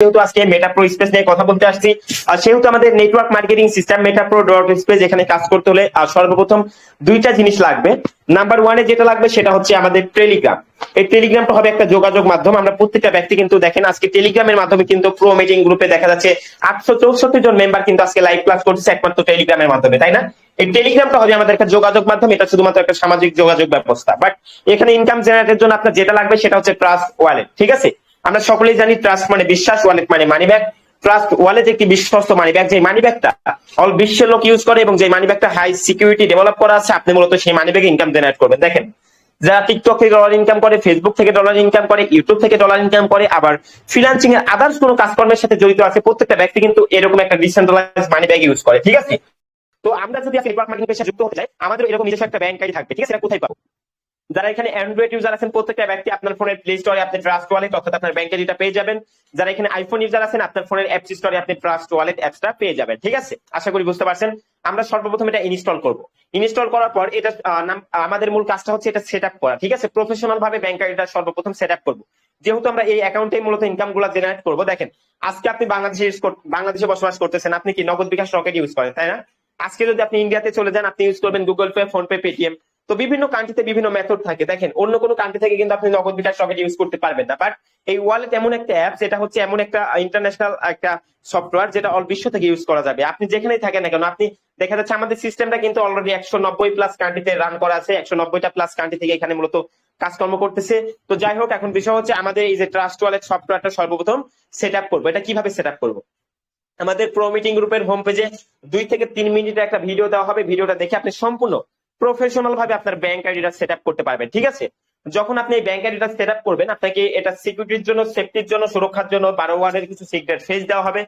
যেহেতু আজকে মেটাপ্রো স্পেস নিয়ে কথা বলতে আসছি, সেহেতু আমাদের network marketing system মেটাপ্রো dot space এখানে কাজ করতে হলে সর্বপ্রথম দুইটা জিনিস লাগবে। নাম্বার ওয়ানে যেটা লাগবে সেটা হচ্ছে আমাদের টেলিগ্রাম। এই টেলিগ্রামটা হবে একটা যোগাযোগ মাধ্যম। আমরা প্রত্যেকটা ব্যক্তি কিন্তু দেখেন আজকে টেলিগ্রামের মাধ্যমে কিন্তু প্রো মিটিং গ্রুপে দেখা যাচ্ছে 864 জন মেম্বার কিন্তু আজকে লাইভ ক্লাস করছে একমাত্র টেলিগ্রামের মাধ্যমে, তাই না? এই টেলিগ্রামটা হবে আমাদের একটা যোগাযোগ মাধ্যম, এটা শুধুমাত্র একটা সামাজিক যোগাযোগ ব্যবস্থা। বাট এখানে ইনকাম জেনারেটের জন্য আপনার যেটা লাগবে সেটা হচ্ছে ট্রাস্ট ওয়ালেট। ঠিক আছে, আমরা সকলেই জানি ট্রাস্ট মানে বিশ্বাস, ওয়ালেট মানে মানি ব্যাগ। ট্রাস্ট ওয়ালেট একটি বিশ্বস্ত মানি ব্যাগ, যে মানি ব্যাগটা অল বিশ্বের লোক ইউজ করে এবং যে মানি ব্যাগটা হাই সিকিউরিটি ডেভেলপ করা আছে। আপনি মূলত সেই মানি ব্যাগে ইনকাম জেনারেট করবেন। দেখেন, যারা টিকটক থেকে ডলার ইনকাম করে, ফেসবুক থেকে ডলার ইনকাম করে, ইউটিউব থেকে ডলার ইনকাম করে, আবার ফ্রিল্যান্সিং এর আদার্স কোনো কাজকর্মের সাথে জড়িত আছে, প্রত্যেকটা ব্যক্তি কিন্তু এরকম একটা ডিসেন্ট্রালাইজ মানি ব্যাগ ইউজ করে। ঠিক আছে, তো আমরা যদি নেটওয়ার্ক মার্কেটিং পেশে যুক্ত হতে চাই, আমাদের এরকম নিজস্ব একটা ব্যাংক আইডি থাকবে। ঠিক আছে, এটা কোথায় পাবো? যারা এখানে অ্যান্ড্রয়েড ইউজার আছেন, প্রত্যেকটা ব্যক্তি আপনার ফোনের প্লে স্টোরে আপনি ট্রাস্ট ওয়ালেট অর্থাৎ আপনার ব্যাংক আইডিটা পেয়ে যাবেন। যারা এখানে আইফোন ইউজার আছেন, আপনার ফোনের অ্যাপস স্টোরে আপনি ট্রাস্ট ওয়ালেট অ্যাপসটা পেয়ে যাবেন। ঠিক আছে, আশা করি বুঝতে পারছেন। আমরা সর্বপ্রথম এটা ইনস্টল করব। ইনস্টল করার পর এটা আমাদের মূল কাজটা হচ্ছে এটা সেট আপ করা। ঠিক আছে, প্রফেশনাল ভাবে ব্যাংক আইডিটা সর্বপ্রথম সেট আপ করবো। যেহেতু আমরা এই অ্যাকাউন্টে মূলত ইনকাম গুলা জেনারেট করবো। দেখেন, আজকে আপনি বাংলাদেশে বসবাস করতেছেন, আপনি কি নগদ বিকাশ রকেট ইউজ করেন, তাই না? আজকে যদি আপনি ইন্ডিয়াতে চলে যান, আপনি ইউজ করবেন Google pay, phone pay, Paytm. তো বিভিন্ন কান্ট্রিতে বিভিন্ন মেথড থাকে। দেখেন, অন্য কোনো কান্ট্রি থেকে কিন্তু আপনি নগদ বিকাশ রকেট ইউজ করতে পারবেন না। বাট এই ওয়ালেট এমন একটা অ্যাপ, যেটা হচ্ছে এমন একটা ইন্টারন্যাশনাল একটা সফটওয়্যার, যেটা অল বিশ্ব থেকে ইউজ করা যাবে। আপনি যেখানেই থাকেন না কেন, আপনি দেখা যাচ্ছে আমাদের সিস্টেমটা কিন্তু অলরেডি 190 প্লাস কান্ট্রিতে রান করা আছে। 190টা প্লাস কান্ট্রি থেকে এখানে মূলত কাজকর্ম করতেছে। তো যাই হোক, এখন বিষয় হচ্ছে আমাদের এই যে ট্রাস্ট ওয়ালেট সফটওয়্যারটা সর্বপ্রথম সেট আপ করবো। এটা কিভাবে সেট আপ করবো? আমাদের প্রো মিটিং গ্রুপের হোম পেজে 2 থেকে 3 মিনিটের একটা ভিডিও দেওয়া হবে। ভিডিওটা দেখে আপনি সম্পূর্ণ প্রফেশনাল ভাবে আপনার ব্যাংক আইডিটা সেট আপ করতে পারবেন। ঠিক আছে, যখন আপনি এই ব্যাংক আইডিটা সেট আপ করবেন, আপনাকে এটা সিকিউরিটির জন্য, সেফটির জন্য, সুরক্ষার জন্য 12 ওয়ার্ডের কিছু সিক্রেট ফেজ দেওয়া হবে,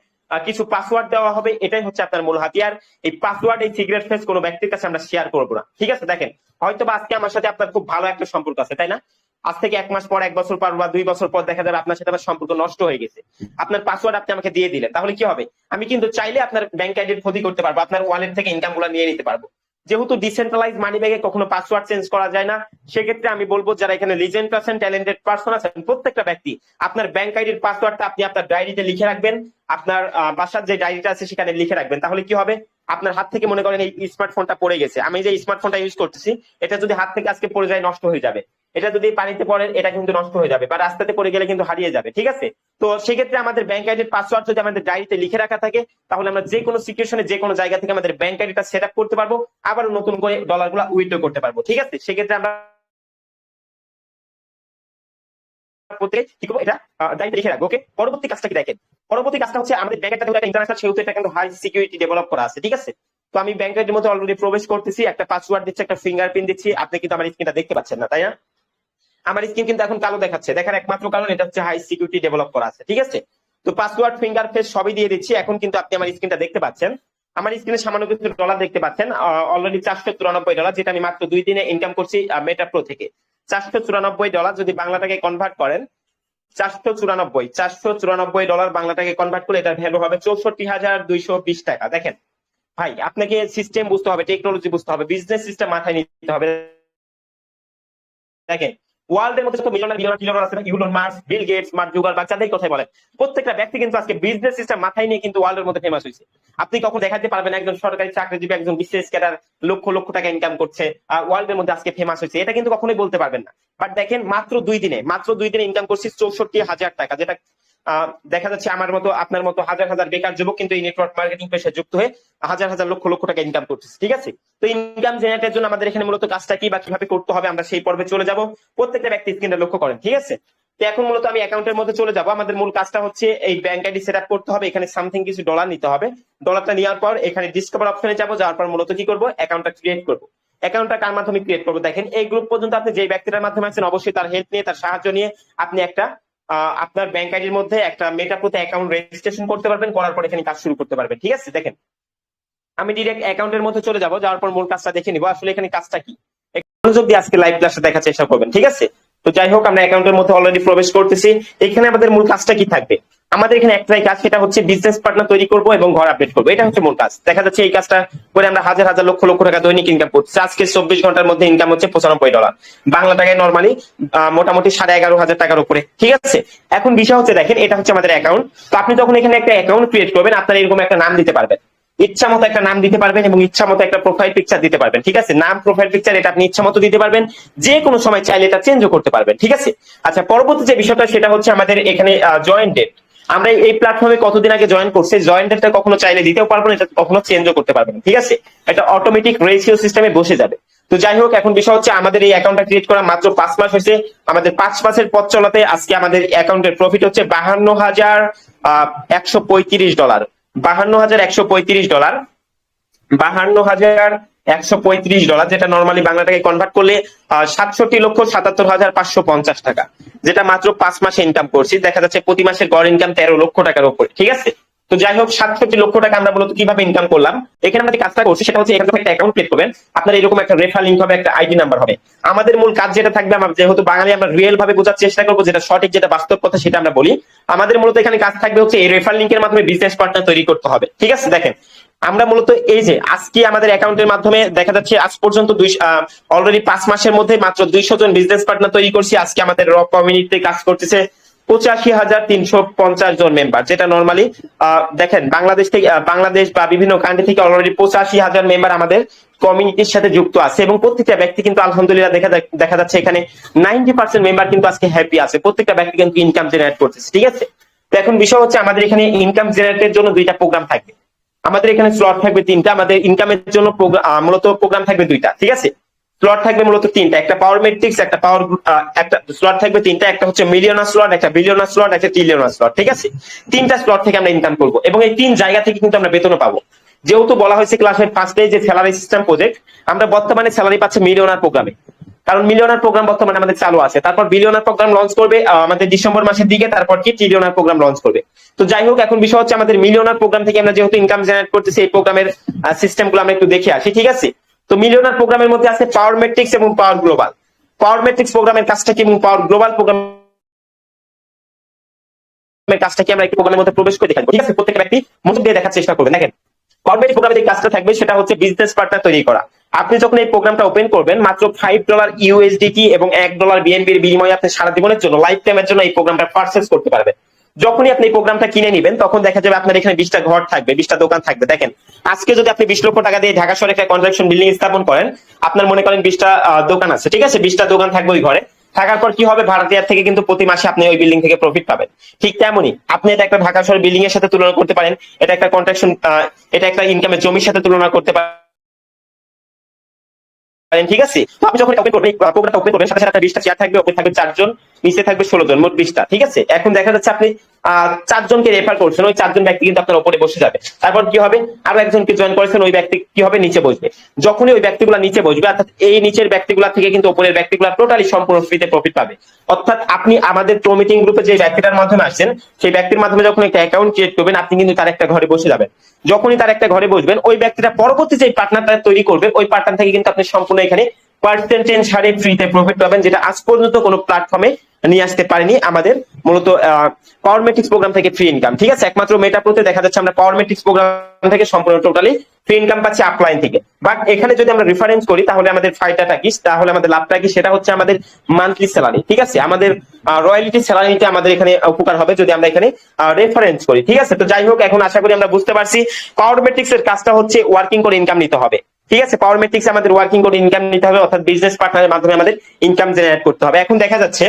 কিছু পাসওয়ার্ড দেওয়া হবে। এটাই হচ্ছে আপনার মূল হাতিয়ার। এই পাসওয়ার্ড, এই সিক্রেট ফেজ কোনো ব্যক্তির কাছে আমরা শেয়ার করবো না। ঠিক আছে, দেখেন, হয়তো বা আজকে আমার সাথে আপনার খুব ভালো একটা সম্পর্ক আছে, তাই না? আজ থেকে 1 মাস পর, 1 বছর পর বা 2 বছর পর দেখা যাবে আপনার সাথে আমার সম্পর্ক নষ্ট হয়ে গেছে। আপনার পাসওয়ার্ড আপনি আমাকে দিয়ে দিলেন, তাহলে কি হবে? আমি কিন্তু চাইলে আপনার ব্যাংক আইডির ক্ষতি করতে পারবো, আপনার ওয়ালেট থেকে ইনকাম গুলো নিয়ে নিতে পারবো। যেহেতু ডিসেন্ট্রালাইজ মানি ব্যাগে কখনো পাসওয়ার্ড চেঞ্জ করা যায় না, সেক্ষেত্রে আমি বলবো যারা এখানে লিজেন্ড আছেন, ট্যালেন্টেড পারসন আছেন, প্রত্যেকটা ব্যক্তি আপনার ব্যাংক আইডির পাসওয়ার্ডটা আপনি আপনার ডায়েরিতে লিখে রাখবেন। আপনার বাসার যে ডায়েরিটা আছে সেখানে লিখে রাখবেন। তাহলে কি হবে? আপনার হাত থেকে মনে করেন এই স্মার্টফোনটা পড়ে গেছে, আমি যে স্মার্টফোনটা ইউজ করতেছি, এটা যদি হাত থেকে আজকে পড়ে যায়, নষ্ট হয়ে যাবে। এটা যদি পানিতে পড়ে, এটা কিন্তু নষ্ট হয়ে যাবে, বা রাস্তাতে পড়ে গেলে কিন্তু হারিয়ে যাবে। ঠিক আছে, তো সেক্ষেত্রে আমাদের ব্যাংক আইডির পাসওয়ার্ড যদি আমাদের ডায়েরিতে লিখে রাখা থাকে, তাহলে আমরা যে কোনো সিচুয়েশনে, যে কোনো জায়গা থেকে আমাদের ব্যাংক আইডিটা সেট আপ করতে পারবো, আবার নতুন করে ডলার গুলা উইথড্র করতে পারবো। ঠিক আছে, সেক্ষেত্রে আমরা এটা ডায়েরিতে লিখে রাখবো। ওকে, পরবর্তী কাজটা কি দেখেন? পরবর্তী কাজটা হচ্ছে আমাদের ব্যাংক আইডিটা ইন্টারন্যাশনাল, সেহেতু এটা কিন্তু হাই সিকিউরিটি ডেভেলপ করা আছে। ঠিক আছে, তো আমি ব্যাংক আইডির মধ্যে অলরেডি প্রবেশ করতেছি, একটা পাসওয়ার্ড দিচ্ছি, একটা ফিঙ্গারপ্রিন্ট দিচ্ছি। আপনি কিন্তু আমার স্ক্রিনটা দেখতে পাচ্ছেন না, তাই না? আমার স্ক্রিন কিন্তু এখন কালো দেখাচ্ছে। দেখার একমাত্র কারণ এটা হচ্ছে হাই সিকিউরিটি ডেভেলপ করা আছে। ঠিক আছে, তো পাসওয়ার্ড, ফিঙ্গার ফেস সবই দিয়ে দিচ্ছি। এখন কিন্তু আপনি আমার স্ক্রিনটা দেখতে পাচ্ছেন। আমার স্ক্রিনে সামান্য কিছু ডলার দেখতে পাচ্ছেন, অলরেডি $494, যেটা আমি মাত্র 2 দিনে ইনকাম করছি মেটাপ্রো থেকে। $494 যদি বাংলা টাকায় কনভার্ট করেন, 494 ডলার বাংলা টাকায় কনভার্ট করে এটার ভ্যালু হবে 64,220 টাকা। দেখেন ভাই, আপনাকে সিস্টেম বুঝতে হবে, টেকনোলজি বুঝতে হবে, বিজনেস সিস্টেম মাথায় নিতে হবে। দেখেন, ওয়ার্ল্ডের মধ্যে যত মিলিয়নার আছে, Elon Musk, Bill Gates, Mark Zuckerberg, যাদের কথাই বলেন, প্রত্যেকটা ব্যক্তি কিন্তু আজকে বিজনেস সিস্টেম মাথায় নিয়ে কিন্তু ওয়ার্ল্ডের মধ্যে ফেমাস হয়েছে। আপনি কখন দেখাতে পারবেন একজন সরকারি চাকরিজীবী, একজন বিসিএস ক্যাডার লক্ষ লক্ষ টাকা ইনকাম করছে, ওয়ার্ল্ডের মধ্যে আজকে ফেমাস হয়েছে? এটা কিন্তু কখনোই বলতে পারবেন না। বাট দেখেন, মাত্র 2 দিনে ইনকাম করছি 64,000 টাকা, যেটা দেখা যাচ্ছে আমার মতো, আপনার মতো হাজার হাজার বেকার যুবক কিন্তু এই নেটওয়ার্ক মার্কেটিং পেশায় যুক্ত হয়ে হাজার হাজার লক্ষ লক্ষ টাকা ইনকাম করতেছে। ঠিক আছে, তো ইনকাম জেনারেটের জন্য আমাদের এখানে মূলত কাজটা কি বা কিভাবে করতে হবে, আমরা সেই পর্বে চলে যাব। প্রত্যেকটা ব্যক্তি স্ক্রিনটা লক্ষ্য করেন। ঠিক আছে, তো এখন মূলত আমি অ্যাকাউন্টের মধ্যে চলে যাব। আমাদের মূল কাজটা হচ্ছে এই ব্যাংক আইডি সেট আপ করতে হবে। এখানে সামথিং কিছু ডলার নিতে হবে। ডলারটা নেওয়ার পর এখানে ডিসকভার অপশনে যাবো, যাওয়ার পর মূলত কি করবো? অ্যাকাউন্টটা ক্রিয়েট করবো। অ্যাকাউন্টটা কার মাধ্যমে ক্রিয়েট করবো? দেখেন, এই গ্রুপ পর্যন্ত আপনি যে ব্যক্তিটার মাধ্যমে আছেন, অবশ্যই তার হেল্প নিয়ে, তার সাহায্য নিয়ে আপনি একটা আপনার ব্যাংক আইডির মধ্যে একটা মেটাপ্রোতে অ্যাকাউন্ট রেজিস্ট্রেশন করতে পারবেন। করার পর এখানে কাজ শুরু করতে পারবেন। ঠিক আছে, দেখেন, আমি ডিরেক্ট অ্যাকাউন্টের মধ্যে চলে যাব, যাওয়ার পর মূল কাজটা দেখে নিব আসলে এখানে কাজটা কি। মনোযোগ দিয়ে আজকে লাইভ ক্লাসটা দেখার চেষ্টা করবেন। ঠিক আছে, তো যাই হোক, আমরা অ্যাকাউন্টের মধ্যে অলরেডি প্রবেশ করতেছি। এখানে আমাদের মূল কাজটা কি থাকবে? আমাদের এখানে একটাই কাজ, সেটা হচ্ছে বিজনেস পার্টনার তৈরি করব এবং ঘর আপডেট করবো। এটা হচ্ছে মূল কাজ। দেখা যাচ্ছে এই কাজটা করে আমরা হাজার হাজার লক্ষ লক্ষ টাকা দৈনিক ইনকাম করছি। আজকে 24 ঘন্টার মধ্যে ইনকাম হচ্ছে $95, বাংলা টাকায় নর্মালি মোটামুটি 11,500 টাকার উপরে। ঠিক আছে, এখন বিষয় হচ্ছে দেখেন, এটা হচ্ছে আমাদের অ্যাকাউন্ট। তো আপনি যখন এখানে একটা অ্যাকাউন্ট ক্রিয়েট করবেন, আপনার এরকম একটা নাম দিতে পারবেন, ইচ্ছা মতো একটা নাম দিতে পারবেন এবং ইচ্ছা মতো একটা প্রোফাইল পিকচার দিতে পারবেন। ঠিক আছে, নাম প্রোফাইল পিকচার এটা আপনি ইচ্ছা মতো দিতে পারবেন, যে কোনো সময় চাইলে এটা চেঞ্জও করতে পারবেন। ঠিক আছে, আচ্ছা পরবর্তী যে বিষয়টা সেটা হচ্ছে আমাদের এখানে জয়েন ডেট। আমরা এই প্ল্যাটফর্মে কতদিন আগে জয়েন করছি, জয়েন ডেটটা কখনো চাইলে দিতেও পারবো না, এটা কখনো চেঞ্জও করতে পারবেন। ঠিক আছে, এটা অটোমেটিক রেশিও সিস্টেমে বসে যাবে। তো যাই হোক, এখন বিষয় হচ্ছে আমাদের এই অ্যাকাউন্টটা ক্রিয়েট করা মাত্র 5 মাস হয়েছে। আমাদের 5 মাসের পথ চলাতে আজকে আমাদের অ্যাকাউন্টের প্রফিট হচ্ছে $52,135, $52,135, $52,135, যেটা নর্মালি বাংলা টাকায় কনভার্ট করলে 67,77,550 টাকা, যেটা মাত্র 5 মাসে ইনকাম করছি। দেখা যাচ্ছে প্রতি মাসের গড় ইনকাম 13 লক্ষ টাকার উপরে। ঠিক আছে, তো যাই হোক 67 লক্ষ টাকা আমরা মূলত কিভাবে ইনকাম করলাম, এখানে আমরা যে কাজটা করছি সেটা হচ্ছে, এখানে যখন একটা অ্যাকাউন্ট ক্রিয়েট করবেন, আপনার এরকম একটা রেফার লিংক হবে, একটা আইডি নাম্বার হবে। আমাদের মূল কাজ যেটা থাকবে, আমরা যেহেতু বাঙালি, আমরা রিয়েল ভাবে বোঝার চেষ্টা করবো, যেটা সঠিক, যেটা বাস্তব কথা সেটা আমরা বলি। আমাদের মূলত এখানে কাজ থাকবে হচ্ছে এই রেফার লিংকের মাধ্যমে বিজনেস পার্টনার তৈরি করতে হবে। ঠিক আছে, দেখেন আমরা মূলত এই যে আজকে আমাদের অ্যাকাউন্টের মাধ্যমে দেখা যাচ্ছে আজ পর্যন্ত অলরেডি 5 মাসের মধ্যে মাত্র 200 জন বিজনেস পার্টনার তৈরি করছি। আজকে আমাদের র কমিউনিটিতে কাজ করতেছে 85,350 জন মেম্বার, যেটা নর্মালি দেখেন বাংলাদেশ থেকে, বাংলাদেশ বা বিভিন্ন কান্ট্রি থেকে অলরেডি 85,000 মেম্বার আমাদের কমিউনিটির সাথে যুক্ত আছে। এবং প্রত্যেকটা ব্যক্তি কিন্তু আলহামদুলিল্লাহ দেখা যাচ্ছে এখানে 90% মেম্বার কিন্তু আজকে হ্যাপি আছে, প্রত্যেকটা ব্যক্তি কিন্তু ইনকাম জেনারেট করতেছে। ঠিক আছে, তো এখন বিষয় হচ্ছে আমাদের এখানে ইনকাম জেনারেটের জন্য 2টা প্রোগ্রাম থাকবে। আমাদের এখানে স্লট থাকবে 3টা, আমাদের ইনকামের জন্য মূলত প্রোগ্রাম থাকবে 2টা। ঠিক আছে, স্লট থাকবে মূলত 3টা, একটা পাওয়ার মেট্রিক্স, একটা স্লট থাকবে 3টা, একটা হচ্ছে মিলিয়নার স্লট, একটা বিলিয়নার স্লট, একটা ট্রিলিয়নার স্লট। ঠিক আছে, 3টা স্লট থেকে আমরা ইনকাম করবো এবং এই 3 জায়গা থেকে কিন্তু আমরা বেতনও পাবো। যেহেতু বলা হয়েছে ক্লাসের ফার্স্টে যে স্যালারি সিস্টেম প্রজেক্ট, আমরা বর্তমানে স্যালারি পাচ্ছি মিলিয়নার প্রোগ্রামে, কারণ মিলিয়নার প্রোগ্রাম বর্তমানে আমাদের চালু আছে। তারপর বিলিয়নার প্রোগ্রাম লঞ্চ করবে আমাদের ডিসেম্বর মাসের দিকে, তারপর কি ট্রিলিয়নার প্রোগ্রাম লঞ্চ করবে। তো যাই হোক, এখন বিষয় হচ্ছে আমাদের মিলিয়নার প্রোগ্রাম থেকে আমরা যেহেতু ইনকাম জেনারেট করতেছি, এই প্রোগ্রামের সিস্টেম গুলো আমরা একটু দেখে আসি। ঠিক আছে, তো মিলিয়নার প্রোগ্রামের মধ্যে আছে পাওয়ার মেট্রিক্স এবং পাওয়ার গ্লোবাল। পাওয়ার মেট্রিক্স প্রোগ্রামের কাজটা কি এবং পাওয়ার গ্লোবাল প্রোগ্রামের কাজটা কি, আমরা একটু প্রোগ্রামের মধ্যে প্রবেশ করে দেখাবো। ঠিক আছে, প্রত্যেকটা ব্যক্তি মনোযোগ দিয়ে দেখার চেষ্টা করবেন। দেখেন পাওয়ার প্রোগ্রামের যে কাজটা থাকবে সেটা হচ্ছে বিজনেস পার্টনার তৈরি করা। আপনি যখন এই প্রোগ্রামটা ওপেন করবেন, মাত্র $5 ইউএসডিটি এবং $1 বিএনবির বিনিময়ে আপনি সারা জীবনের জন্য, লাইফ টাইমের জন্য এই প্রোগ্রামটা পারচেজ করতে পারবেন। যখনই আপনি এই প্রোগ্রামটা কিনে নেবেন, তখন দেখা যাবে আপনার এখানে 20টা ঘর থাকবে, 20টা দোকান থাকবে। দেখেন আজকে যদি আপনি 20 লক্ষ টাকা দিয়ে ঢাকা শহরে একটা কনস্ট্রাকশন বিল্ডিং স্থাপন করেন, আপনার মনে করেন 20টা দোকান আছে। ঠিক আছে, 20টা দোকান থাকবে ওই ঘরে। থাকার পর কি হবে, ভাড়াটিয়ার থেকে কিন্তু প্রতি মাসে আপনি ওই বিল্ডিং থেকে প্রফিট পাবেন। ঠিক তেমনই আপনি এটা একটা ঢাকা শহরের বিল্ডিং এর সাথে তুলনা করতে পারেন, এটা একটা কনস্ট্রাকশন, এটা একটা ইনকামের জমির সাথে তুলনা করতে পারেন। ঠিক আছে, তো আপনি যখন প্রোগ্রামটা ওপেন করবেন, সাথে সাথে 20টা চেয়ার থাকবে, ওপরে থাকবে 4 জন, নিচে থাকবে 16 জন, মোট 20টা। ঠিক আছে, এখন দেখা যাচ্ছে আপনি 4 জনকে রেফার করছেন, ওই 4 জন ব্যক্তি কিন্তু আপনার উপরে বসে যাবে। তারপর কি হবে, আরো একজনকে জয়েন করেছেন, ওই ব্যক্তি কি হবে, নিচে বসবে। যখনই ওই ব্যক্তিগুলো নিচে বসবে, অর্থাৎ এই নিচের ব্যক্তিগুলো থেকে কিন্তু উপরের ব্যক্তিগুলো টোটালি সম্পূর্ণ ফ্রিতে প্রফিট পাবে। অর্থাৎ আপনি আমাদের প্রো মিটিং গ্রুপে যে ব্যক্তিটার মাধ্যমে আসছেন, সেই ব্যক্তির মাধ্যমে যখন একটা অ্যাকাউন্ট ক্রিয়েট করবেন, আপনি কিন্তু তার একটা ঘরে বসে যাবেন। যখনই তার একটা ঘরে বসবেন, ওই ব্যক্তিটা পরবর্তী যে পার্টনারটা তৈরি করবে, ওই পার্টনার থেকে কিন্তু আপনি সম্পূর্ণ এখানে পার্সেন্টেজ হারে ফ্রিতে প্রফিট পাবেন, যেটা আজ পর্যন্ত কোনো প্ল্যাটফর্মে নিয়ে আসতে পারেনি আমাদের মূলত পাওয়ার মেট্রিক্স প্রোগ্রাম থেকে ফ্রি ইনকাম। ঠিক আছে, একমাত্র মেটাপ্রোতে দেখা যাচ্ছে আমরা পাওয়ার মেট্রিক্স প্রোগ্রাম থেকে সম্পূর্ণ টোটালি ফ্রি ইনকাম পাচ্ছি আপলাইন থেকে। বাট এখানে যদি আমরা রেফারেন্স করি, তাহলে আমাদের ফায়দাটা কি, তাহলে আমাদের লাভটা কি, সেটা হচ্ছে আমাদের মান্থলি স্যালারি। ঠিক আছে, আমাদের রয়্যালিটি স্যালারিতে আমাদের এখানে উপকার হবে যদি আমরা এখানে রেফারেন্স করি। ঠিক আছে, তো যাই হোক, এখন আশা করি আমরা বুঝতে পারছি পাওয়ার মেট্রিক্স এর কাজটা হচ্ছে ওয়ার্কিং করে ইনকাম নিতে হবে। ঠিক আছে, পাওয়ার মেট্রিক্স আমাদের ওয়ার্কিং করে ইনকাম নিতে হবে, অর্থাৎ বিজনেস পার্টনারের মাধ্যমে আমাদের ইনকাম জেনারেট করতে হবে। এখন দেখা যাচ্ছে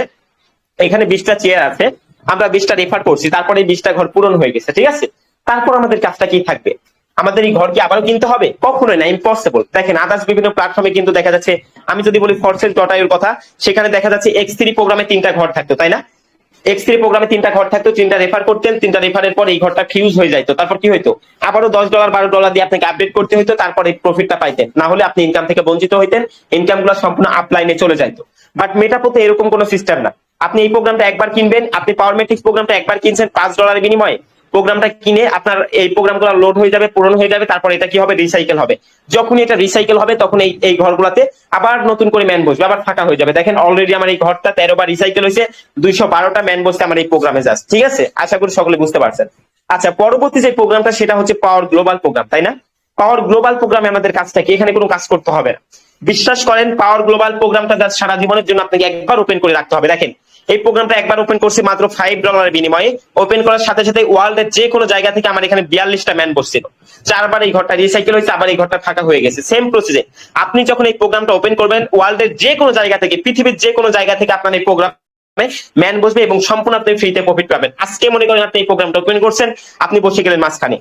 এখানে 20টা চেয়ার আছে, আমরা 20টা রেফার করছি, তারপরে 20টা ঘর পূরণ হয়ে গেছে। ঠিক আছে, তারপর আমাদের কাজটা কি থাকবে, আমাদের এই ঘর কি আবারও কিনতে হবে? কখনোই না, ইম্পসিবল। দেখেন আদার্স বিভিন্ন প্ল্যাটফর্মে কিন্তু দেখা যাচ্ছে, আমি যদি বলি ফরসেল.io এর কথা, সেখানে দেখা যাচ্ছে X3 প্রোগ্রামে 3টা ঘর থাকতো, তাই না? X3 প্রোগ্রামে 3টা ঘর থাকতো, 3টা রেফার করতেন, 3টা রেফারের পর এই ঘরটা ফিউজ হয়ে যাইতো। তারপর কি হইতো, আবারও $10 $12 দিয়ে আপনাকে আপডেট করতে হইতো, তারপর এই প্রফিটটা পাইতেন, না হলে আপনি ইনকাম থেকে বঞ্চিত হইতেন, ইনকাম গুলো সম্পূর্ণ আপলাইনে চলে যাইতো। বাট মেটাপোতে এরকম কোনো সিস্টেম না। আপনি এই প্রোগ্রামটা একবার কিনবেন, আপনি পাওয়ার মেট্রিক্স প্রোগ্রামটা একবার কিনছেন $5 বিনিময়ে, প্রোগ্রামটা কিনে আপনার এই প্রোগ্রামগুলো লোড হয়ে যাবে, পূরণ হয়ে যাবে, তারপর এটা কি হবে, রিসাইকেল হবে। যখনই এটা রিসাইকেল হবে তখন এই ঘরগুলোতে আবার নতুন করে ম্যান বসবে, আবার ফাঁকা হয়ে যাবে। দেখেন অলরেডি আমার এই ঘরটা 13 বার রিসাইকেল হয়েছে, 212টা ম্যান বসতে আমার এই প্রোগ্রামে যাচ্ছে। ঠিক আছে, আশা করি সকলে বুঝতে পারছেন। আচ্ছা, পরবর্তী যে প্রোগ্রামটা সেটা হচ্ছে পাওয়ার গ্লোবাল প্রোগ্রাম, তাই না? পাওয়ার গ্লোবাল প্রোগ্রামে আমাদের কাজটা কি, এখানে কোনো কাজ করতে হবে না। বিশ্বাস করেন, পাওয়ার গ্লোবাল প্রোগ্রামটা জাস্ট সারা জীবনের জন্য আপনাকে একবার ওপেন করে রাখতে হবে। দেখেন এই প্রোগ্রামটা একবার ওপেন করছি মাত্র $5 বিনিময়ে। ওপেন করার সাথে সাথে ওয়ার্ল্ডের যে কোনো জায়গা থেকে আমার এখানে 42টা ম্যান বসছিল, 4বার এই ঘরটা রিসাইকেল হয়েছে, আবার এই ঘরটা ফাঁকা হয়ে গেছে। সেম প্রসেসে আপনি যখন এই প্রোগ্রামটা ওপেন করবেন, ওয়ার্ল্ডের যে কোনো জায়গা থেকে, পৃথিবীর যে কোনো জায়গা থেকে আপনার এই প্রোগ্রাম ম্যান বসবে এবং সম্পূর্ণ আপনি ফ্রিতে প্রফিট পাবেন। আজকে মনে করেন আপনি এই প্রোগ্রামটা ওপেন করছেন, আপনি বসে গেলেন মাঝখানে,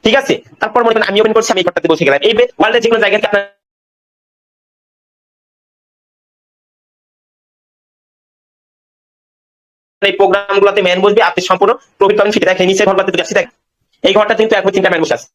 ঠিক আছে? তারপর মনে করেন আমি ওপেন করছি, আমি এই ঘরটাতে বসে গেলাম। এই ওয়ার্ল্ডের যে কোনো জায়গা থেকে আপনার এই প্রোগ্রামগুলোতে ম্যান বসবে, আপনি সম্পূর্ণ প্রফিট পাবেন। সেটা দেখেন নিচের ঘরটাতে যাচ্ছি, দেখ এই ঘরটা কিন্তু এখন 3টা ম্যান বসে আছে।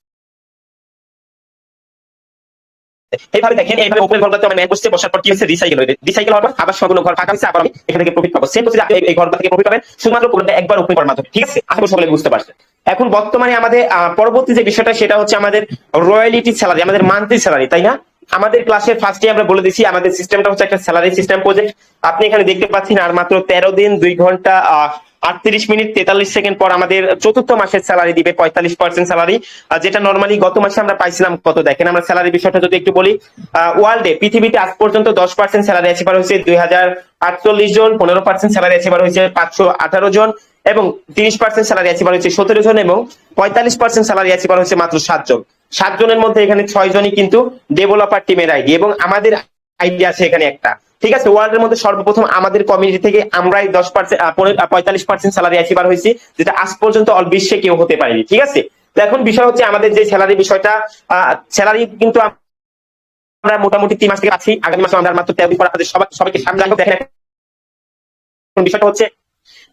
এইভাবে দেখেন, এইভাবে ওপেন ঘরটাতে আমার ম্যান বসছে, বসার পর কি হচ্ছে, রিসাইকেল হয়ে রিসাইকেল হওয়ার পর আবার সম্পূর্ণ ঘর ফাঁকা হচ্ছে, আবার আমি এখান থেকে প্রফিট পাবো। সেম প্রসেসে আপনি এই ঘরটা থেকে প্রফিট পাবেন শুধুমাত্র প্রোগ্রামটা একবার ওপেন করার মাধ্যমে। ঠিক আছে, আশা করি সকলে বুঝতে পারছেন। এখন বর্তমানে আমাদের পরবর্তী যে বিষয়টা সেটা হচ্ছে আমাদের রয়্যালিটি স্যালারি, আমাদের মান্থলি স্যালারি, তাই না? আমাদের ক্লাসের ফার্স্টে আমরা বলে দিচ্ছি আমাদের সিস্টেমটা হচ্ছে একটা স্যালারি সিস্টেম প্রজেক্ট। আপনি এখানে দেখতে পাচ্ছেন আর মাত্র 13 দিন 2 ঘন্টা 38 মিনিট 43 সেকেন্ড পর আমাদের চতুর্থ মাসের স্যালারি দিবে 45% স্যালারি, যেটা নর্মালি গত মাসে আমরা পাইছিলাম কত, দেখেন আমরা স্যালারি বিষয়টা যদি একটু বলি। ওয়ার্ল্ডে পৃথিবীতে আজ পর্যন্ত 10% স্যালারি অ্যাচিভার হয়েছে 2048 জন, 15% স্যালারি অ্যাচিভার হয়েছে 518 জন, এবং 30% স্যালারি অ্যাচিভার হয়েছে 17 জন, এবং 45% স্যালারি অ্যাচিভার হয়েছে মাত্র 7 জন। 7 জনের মধ্যে এখানে 6 জনই কিন্তু ডেভেলপার টিমের আইডি, এবং আমাদের আইডি আছে এখানে একটা। ঠিক আছে, ওয়ার্ল্ডের মধ্যে সর্বপ্রথম আমাদের কমিউনিটি থেকে আমরাই 10% 45% স্যালারি অ্যাচিভার হয়েছি, যেটা আজ পর্যন্ত অল বিশ্বে কেউ হতে পারেনি। ঠিক আছে, তো এখন বিষয় হচ্ছে আমাদের যে স্যালারি বিষয়টা, স্যালারি কিন্তু আমরা মোটামুটি 3 মাস থেকে পাচ্ছি। আগামী মাসে আমরা মাত্র 13 দিন পর আপনাদের সবাইকে সামনে রাখবো। দেখেন বিষয়টা হচ্ছে,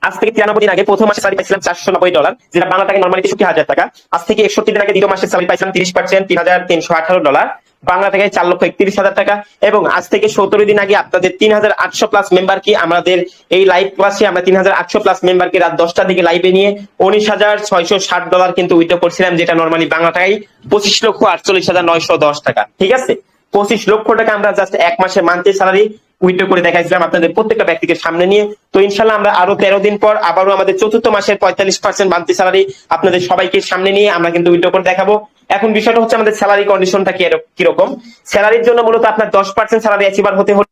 আজ থেকে 93 দিন আগে প্রথম মাসে স্যালারি পাইছিলাম $490, যেটা বাংলা টাকা নর্মালি 63,000 টাকা। আজ থেকে 61 দিন আগে দ্বিতীয় মাসের স্যালারি পাইছিলাম 30% $3,318, বাংলা টাকায় 4,31,000 টাকা। এবং আজ থেকে 17 দিন আগে আপনাদের 3,800 প্লাস মেম্বারকে আমাদের এই লাইভ ক্লাসে আমরা 3,800 প্লাস মেম্বারকে রাত 10টার দিকে লাইভে নিয়ে $19,660 কিন্তু উইথড্র করছিলাম, যেটা নর্মালি বাংলা টাকায় 25,48,910 টাকা। ঠিক আছে, 25 লক্ষ টাকা আমরা জাস্ট এক মাসে মান্থলি স্যালারি উইথড্র করে দেখাইছিলাম আপনাদের প্রত্যেকটা ব্যক্তিকে সামনে নিয়ে। তো ইনশাল্লাহ আমরা আরো 13 দিন পর আবারও আমাদের চতুর্থ মাসের 45% মান্থলি স্যালারি আপনাদের সবাইকে সামনে নিয়ে আমরা কিন্তু উইথড্র করে দেখাবো। এখন বিষয়টা হচ্ছে আমাদের স্যালারি কন্ডিশনটা কিরকম। স্যালারির জন্য মূলত আপনার 10% স্যালারি অ্যাচিভার হতে হলে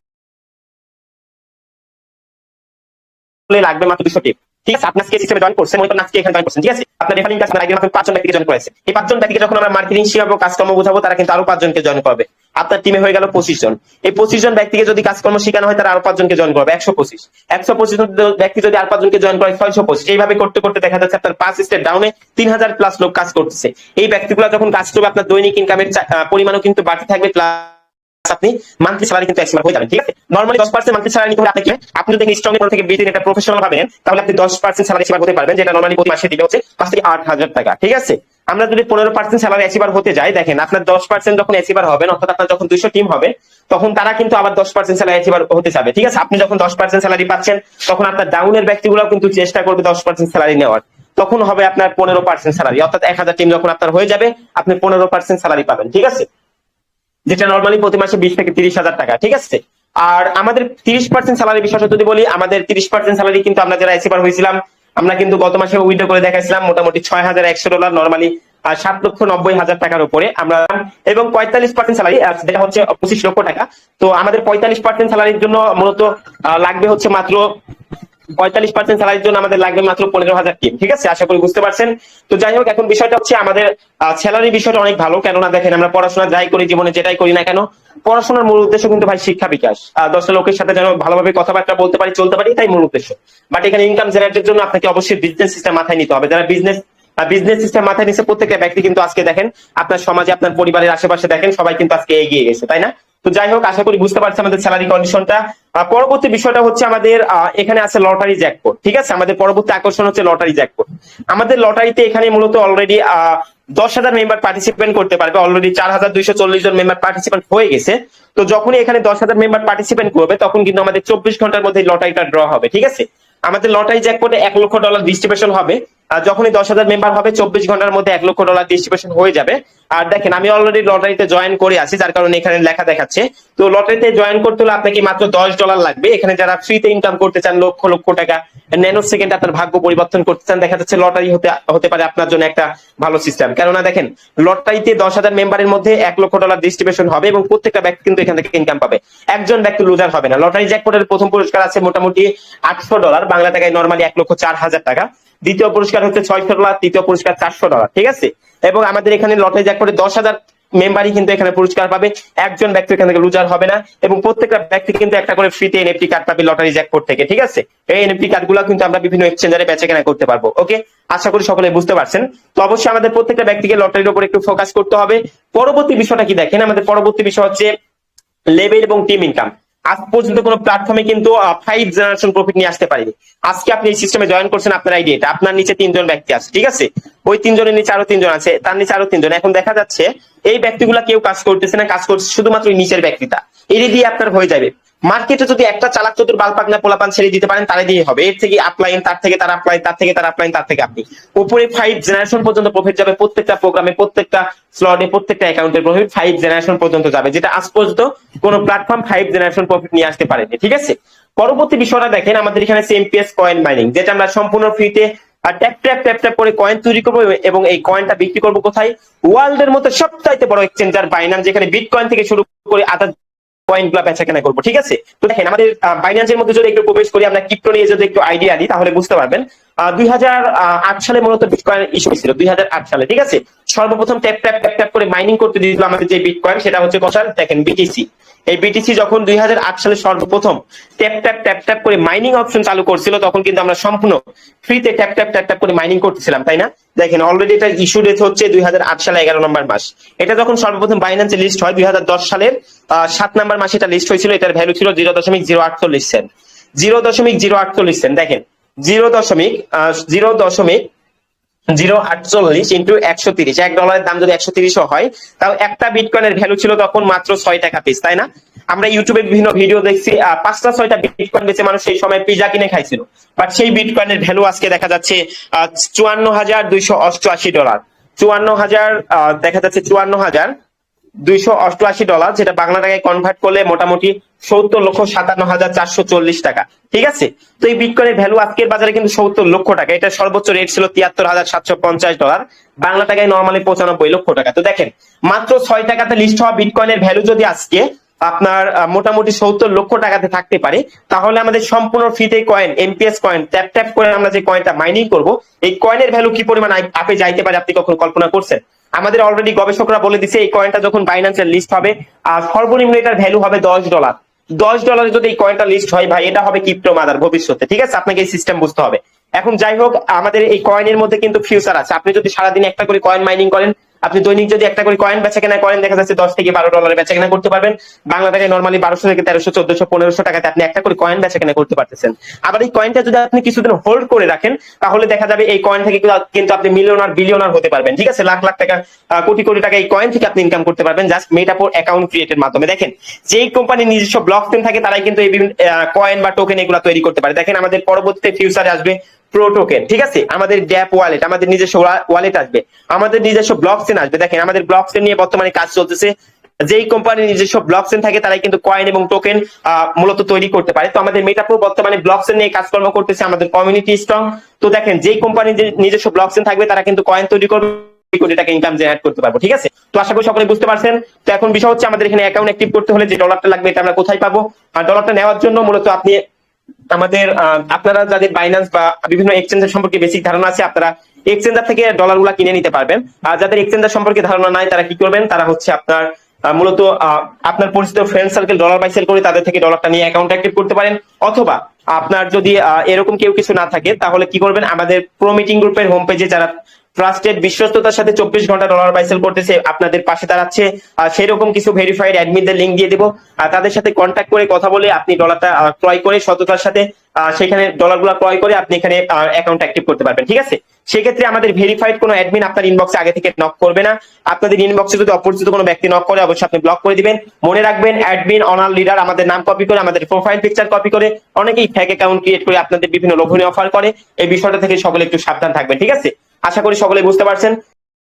লাগবে মাত্র 200 টিপ। ঠিক আছে, আপনার সিস্টেমে জয়েন করছেন, মনে করেন আজকে এখানে জয়েন করছেন। ঠিক আছে, আপনার রেফারিং কাজ আগের মাসে 5 জন ব্যক্তিকে জয়েন করেছে। এই 5 জন ব্যক্তিকে যখন আমরা মার্কেটিং শিখাবো, কাজকর্ম বোঝাবো, তারা কিন্তু আরো 5 জনকে জয়েন করবে। আপনার টিমে হয়ে গেল 25 জন। এই 25 জন ব্যক্তিকে যদি কাজকর্ম শেখানো হয়, তারা আরো 5 জনকে জয়েন করবে, 125। 125 ব্যক্তি যদি আর 5 জনকে জয়েন করে 625। এইভাবে করতে করতে দেখা যাচ্ছে আপনার 5 স্টেপ ডাউনে 3000 প্লাস লোক কাজ করতেছে। এই ব্যক্তিগুলো যখন কাজ করবে, আপনার দৈনিক ইনকামের পরিমাণও কিন্তু বাড়তে থাকবে, আপনি মান্থলি স্যালারি কিন্তু অ্যাচিভ হয়ে যাবেন। ঠিক আছে, নরমালি 10% মান্থলি স্যালারি নিতে হলে আপনাকে, আপনি যদি স্ট্রং থেকে বিজনেস একটা প্রফেশনাল ভাবেন, তাহলে আপনি 10% স্যালারি অ্যাচিভ হতে পারবেন, যেটা নরমালি প্রতি মাসে দিবে হচ্ছে 5 থেকে 8,000 টাকা। ঠিক আছে, আমরা যদি 15% স্যালারি অ্যাচিভার হতে যাই, দেখেন আপনার 10% যখন অ্যাচিভার হবেন, অর্থাৎ আপনার যখন 200 টিম হবে, তখন তারা কিন্তু আবার 10% স্যালারি অ্যাচিভার হতে যাবে। ঠিক আছে, আপনি যখন 10% স্যালারি পাচ্ছেন, তখন আপনার ডাউনের ব্যক্তিগুলো কিন্তু চেষ্টা করবে 10% স্যালারি নেওয়ার, তখন হবে আপনার 15% স্যালারি, অর্থাৎ 1000 টিম যখন আপনার হয়ে যাবে, আপনি 15% স্যালারি পাবেন। ঠিক আছে, যেটা নর্মালি প্রতি মাসে 20 থেকে 30,000 টাকা। ঠিক আছে, আর আমাদের 30% স্যালারি বিষয়টা যদি বলি, আমাদের 30% স্যালারি কিন্তু আমরা যারা অ্যাচিভার হয়েছিলাম, আমরা কিন্তু গত মাসে উইথড্র করে দেখাইছিলাম মোটামুটি $6,100, নর্মালি 7,90,000 টাকার উপরে আমরা। এবং 45% স্যালারি, যেটা হচ্ছে 25 লক্ষ টাকা। তো আমাদের 45% স্যালারির জন্য মূলত লাগবে হচ্ছে মাত্র 45% স্যালারির জন্য আমাদের লাগবে মাত্র 15,000 টিম। ঠিক আছে, আশা করি বুঝতে পারছেন। তো যাই হোক, এখন বিষয়টা হচ্ছে আমাদের স্যালারি বিষয়টা অনেক ভালো, কেননা দেখেন আমরা পড়াশোনা যাই করি, জীবনে যেটাই করি না কেন, পড়াশোনার মূল উদ্দেশ্য কিন্তু ভাই শিক্ষা বিকাশ, 10টা লোকের সাথে যেন ভালোভাবে কথাবার্তা বলতে পারি, চলতে পারি, তাই মূল উদ্দেশ্য। বাট এখানে ইনকাম জেনারেটের জন্য আপনাকে অবশ্যই বিজনেস সিস্টেম মাথায় নিতে হবে। যারা বিজনেস সিস্টেম মাথায় নিচ্ছে, প্রত্যেকটা ব্যক্তি কিন্তু আজকে দেখেন আপনার সমাজে, আপনার পরিবারের আশেপাশে দেখেন সবাই কিন্তু আজকে এগিয়ে গেছে, তাই না? তো যাই হোক, আশা করি বুঝতে পারছি আমাদের স্যালারি কন্ডিশনটা। পরবর্তী বিষয়টা হচ্ছে আমাদের এখানে আছে লটারি জ্যাকপট। ঠিক আছে, আমাদের পরবর্তী আকর্ষণ হচ্ছে লটারি জ্যাকপট। আমাদের লটারিতে এখানে মূলত অলরেডি 10,000 মেম্বার পার্টিসিপেন্ট করতে পারবে। অলরেডি 4,240 জন মেম্বার পার্টিসিপেন্ট হয়ে গেছে। তো যখনই এখানে 10,000 মেম্বার পার্টিসিপেন্ট করবে, তখন কিন্তু আমাদের 24 ঘন্টার মধ্যে লটারিটা ড্র হবে। ঠিক আছে, আমাদের লটারি জ্যাকপটে $1,00,000 ডিস্ট্রিবিউশন হবে। আর যখনই 10,000 মেম্বার হবে 24 ঘন্টার মধ্যে $1,00,000 ডিস্ট্রিবিউশন হয়ে যাবে। আর দেখেন আমি অলরেডি লটারিতে জয়েন করে আছি, যার কারণে এখানে লেখা দেখাচ্ছে। তো লটারিতে জয়েন করতে হলে আপনাকে মাত্র $10 লাগবে। এখানে যারা ফ্রিতে ইনকাম করতে চান লক্ষ লক্ষ টাকা, ন্যানো সেকেন্ড আপনার ভাগ্য পরিবর্তন করতে চান, দেখা যাচ্ছে লটারি হতে পারে আপনার জন্য একটা ভালো সিস্টেম। কেননা দেখেন লটারিতে 10,000 মেম্বারের মধ্যে $1,00,000 ডিস্ট্রিবিউশন হবে এবং প্রত্যেকটা ব্যক্তি কিন্তু এখান থেকে ইনকাম পাবে। একজন ব্যক্তি লুজার হবে না। লটারি জ্যাকপটের প্রথম পুরস্কার আছে মোটামুটি $800, বাংলা টাকায় নর্মালি 1,04,000 টাকা। দ্বিতীয় পুরস্কার হচ্ছে $600, তৃতীয় পুরস্কার $400, ঠিক আছে। এবং আমাদের এখানে লটারি জ্যাকপটে 10,000 মেম্বারই কিন্তু এখানে পুরস্কার পাবে, একজন ব্যক্তি এখান থেকে লুজার হবে না। এবং প্রত্যেকটা ব্যক্তি কিন্তু একটা করে ফ্রিতে এনএফটি কার্ড পাবে লটারি জ্যাকপট থেকে, ঠিক আছে। এই এনএফটি কার্ড গুলো কিন্তু আমরা বিভিন্ন এক্সচেঞ্জারে বেচা কেনা করতে পারবো। ওকে, আশা করি সকলে বুঝতে পারছেন। তো অবশ্যই আমাদের প্রত্যেকটা ব্যক্তিকে লটারির উপর একটু ফোকাস করতে হবে। পরবর্তী বিষয়টা কি দেখেন, আমাদের পরবর্তী বিষয় হচ্ছে লেভেল এবং টিম ইনকাম। আজ পর্যন্ত কোনো প্ল্যাটফর্মে কিন্তু 5 জেনারেশন প্রফিট নিয়ে আসতে পারেনি। আজকে আপনি এই সিস্টেমে জয়েন করছেন, আপনার আইডিয়া এটা, আপনার নিচে 3 জন ব্যক্তি আছে, ঠিক আছে। ওই 3 জনের নিচে আরো 3 জন আছে, তার নিচে আরো 3 জন। এখন দেখা যাচ্ছে এই ব্যক্তিগুলা কেউ কাজ করতেছে না, কাজ করছে শুধুমাত্র নিচের ব্যক্তিটা। এর দিয়ে আপনার হয়ে যাবে। মার্কেটে যদি একটা চালাক চতুর বালপাকনা পোলাপান ছেড়ে দিতে পারেন, তারা দিয়ে হবে। এর থেকে আপলাইন, তার থেকে তার আপলাইন, তার থেকে তার আপলাইন, তার থেকে আপনি উপরে 5 জেনারেশন পর্যন্ত প্রফিট যাবে। প্রত্যেকটা প্রোগ্রামে, প্রত্যেকটা স্লটে, প্রত্যেকটা অ্যাকাউন্টের প্রফিট 5 জেনারেশন পর্যন্ত যাবে, যেটা আজ পর্যন্ত কোনো প্ল্যাটফর্ম 5 জেনারেশন প্রফিট নিয়ে আসতে পারেনি, ঠিক আছে। পরবর্তী বিষয়টা দেখেন, আমাদের এখানে সিএমপিএস কয়েন মাইনিং, যেটা আমরা সম্পূর্ণ ফ্রিতে ট্যাপ ট্যাপ ট্যাপ ট্যাপ করে কয়েন তৈরি করবো এবং এই কয়েনটা বিক্রি করবো কোথায়? ওয়ার্ল্ড এর মধ্যে সবচাইতে বড় এক্সচেঞ্জার বাইনান্স, যেখানে বিটকয়েন থেকে শুরু করে আদার কয়েন গুলা বেচা কেনা করবো, ঠিক আছে। তো দেখেন আমাদের বাইন্যান্সের মধ্যে যদি একটু প্রবেশ করি, আমরা ক্রিপ্টো নিয়ে যদি একটু আইডিয়া দিই তাহলে বুঝতে পারবেন। 2008 সালে মূলত বিটকয়েন ইস্যু ছিল, 2008 সালে, ঠিক আছে। সর্বপ্রথম ট্যাপ ট্যাপ ট্যাপ ট্যাপ করে মাইনিং করতে দিয়েছিল আমাদের যে বিটকয়েন, সেটা হচ্ছে কসার, দেখেন বিটিসি। এই বিটিসি যখন 2008 সালে সর্বপ্রথম ট্যাপ ট্যাপ ট্যাপ ট্যাপ করে মাইনিং অপশন চালু করছিল, তখন কিন্তু আমরা সম্পূর্ণ ফ্রিতে ট্যাপ ট্যাপ ট্যাপ ট্যাপ করে মাইনিং করতেছিলাম, তাই না? দেখেন অলরেডি এটা ইস্যু ডেট হচ্ছে 2008 সালে 11 নম্বর মাস। এটা যখন সর্বপ্রথম বাইন্যান্সে লিস্ট হয় 2010 সালের 7 নম্বর মাসে এটা লিস্ট হয়েছিল। এটার ভ্যালু ছিল 0.048 সেন্ট, 0.048 সেন্ট। দেখেন 0.048 ইন্টু 130, $1 দাম যদি 130 হয়, তাও একটা বিটকয়েনের ভ্যালু ছিল তখন মাত্র 6 টাকা পিস, তাই না? আমরা ইউটিউবে বিভিন্ন ভিডিও দেখছি 5টা 6টা বিটকয়েন বেচে মানুষ সেই সময় পিজা কিনে খাইছিল। বাট সেই বিটকয়েনের ভ্যালু আজকে দেখা যাচ্ছে $54,288, 54,000, দেখা যাচ্ছে $54,288, যেটা বাংলা টাকায় কনভার্ট করলে মোটামুটি 70,57,440 টাকা, ঠিক আছে। তো এই বিটকয়েনের ভ্যালু আজকের বাজারে কিন্তু 70 লক্ষ টাকা। এটা সর্বোচ্চ রেট ছিল $73,750, বাংলা টাকায় নর্মালি 95 লক্ষ টাকা। তো দেখেন মাত্র 6 টাকাতে লিস্ট হওয়া বিটকয়েনের ভ্যালু যদি আজকে আপনার মোটামুটি 70 লক্ষ টাকাতে থাকতে পারে, তাহলে আমাদের সম্পূর্ণ ফ্রিতে coin, amps coin tap tap করে আমরা যে কয়েনটা মাইনিং করব, এই কয়েনের ভ্যালু কি পরিমাণ আপে যাইতে পারে আপনি কখনো কল্পনা করছেন? আমাদের অলরেডি গবেষকরা বলে দিচ্ছে এই কয়েনটা যখন বাইন্যান্সের লিস্ট হবে, আর সর্বনিম্ন এটার ভ্যালু হবে $10। $10 যদি এই কয়েনটা লিস্ট হয় ভাই, এটা হবে ক্রিপ্টো মাদার ভবিষ্যতে, ঠিক আছে। আপনাকে এই সিস্টেম বুঝতে হবে। এখন যাই হোক, আমাদের এই কয়েনের মধ্যে কিন্তু ফিউচার আছে। আপনি যদি সারাদিন একটা করে কয়েন মাইনিং করেন, আপনি দৈনিক যদি একটা করে কয়েন বেচা কেনা করেন, দেখা যাচ্ছে $10 থেকে $12 বেচা কেনা করতে পারবেন। বাংলা টাকায় নর্মালি 1200 থেকে 1300, 1400, 1500 টাকাতে আপনি একটা করে কয়েন বেচা কেনা করতে পারতেছেন। আবার এই কয়েনটা যদি আপনি কিছুদিন হোল্ড করে রাখেন, তাহলে দেখা যাবে এই কয়েন থেকে কিন্তু আপনি মিলিয়নার, বিলিয়নার হতে পারবেন, ঠিক আছে। লাখ লাখ টাকা, কোটি কোটি টাকা এই কয়েন থেকে আপনি ইনকাম করতে পারবেন জাস্ট মেটাপোর অ্যাকাউন্ট ক্রিয়েটের মাধ্যমে। দেখেন যেই কোম্পানির নিজস্ব ব্লক চেইন থাকে, তারাই কিন্তু এই বিভিন্ন কয়েন বা টোকেন এগুলো তৈরি করতে পারে। দেখেন আমাদের পরবর্তীতে ফিউচারে আসবে প্রো টোকেন, ঠিক আছে। আমাদের ড্যাপ ওয়ালেট, আমাদের নিজস্ব ওয়ালেট আসবে, আমাদের নিজস্ব ব্লক চেইন আসবে। দেখেন আমাদের ব্লক চেইন নিয়ে বর্তমানে কাজ চলতেছে। যেই কোম্পানির নিজস্ব ব্লক চেইন থাকে, তারাই কিন্তু কয়েন এবং টোকেন মূলত তৈরি করতে পারে। তো আমাদের মেটাপ্রো বর্তমানে ব্লক চেইন নিয়ে কাজকর্ম করতেছে, আমাদের কমিউনিটি স্ট্রং। তো দেখেন যেই কোম্পানির নিজস্ব ব্লক চেইন থাকবে, তারা কিন্তু কয়েন তৈরি করবে, কোটি টাকা ইনকাম জেনারেট করতে পারবো, ঠিক আছে। তো আশা করি সকলে বুঝতে পারছেন। তো এখন বিষয় হচ্ছে আমাদের এখানে অ্যাকাউন্ট অ্যাক্টিভ করতে হলে যে ডলারটা লাগবে, এটা আমরা কোথায় পাবো? আর ডলারটা নেওয়ার জন্য মূলত আপনি আমাদের আপনারা যাদের বাইন্যান্স বা বিভিন্ন এক্সচেঞ্জের সম্পর্কে বেসিক ধারণা আছে, আপনারা এক্সচেঞ্জার থেকে ডলার গুলা কিনে নিতে পারবেন। আর যাদের এক্সচেঞ্জার সম্পর্কে ধারণা নাই, তারা কি করবেন? তারা হচ্ছে আপনার মূলত আপনার পরিচিত friend circle dollar buy sell করে তাদের থেকে ডলারটা নিয়ে অ্যাকাউন্ট অ্যাক্টিভ করতে পারেন। অথবা আপনার যদি এরকম কেউ কিছু না থাকে, তাহলে কি করবেন? আমাদের প্রো মিটিং গ্রুপের হোম পেজে যারা ট্রাস্টেড বিশ্বস্ততার সাথে 24 ঘন্টা ডলার বাই সেল করতেছে, আপনাদের পাশে দাঁড়াচ্ছে, সেই রকম কিছু ভেরিফাইড অ্যাডমিনদের লিংক দিয়ে দিব, তাদের সাথে কন্ট্যাক্ট করে কথা বলে আপনি ডলারটা ক্রয় করে সততার সাথে সেখানে ডলারগুলো ক্রয় করে আপনি এখানে অ্যাকাউন্ট অ্যাক্টিভ করতে পারবেন। ঠিক আছে, সেক্ষেত্রে আমাদের ভেরিফাইড কোনো অ্যাডমিন আপনার ইনবক্সে আগে থেকে নক করবে না। আপনাদের ইনবক্সে যদি অপরিচিত কোনো ব্যক্তি নক করে অবশ্যই আপনি ব্লক করে দিবেন। মনে রাখবেন, অ্যাডমিন অনার লিডার আমাদের নাম কপি করে, আমাদের প্রোফাইল পিকচার কপি করে অনেকেই ফেক অ্যাকাউন্ট ক্রিয়েট করে আপনাদের বিভিন্ন লোভনীয় অফার করে। এই বিষয়টা থেকে সকলে একটু সাবধান থাকবেন। ঠিক আছে, আশা করি সকলে বুঝতে পারছেন।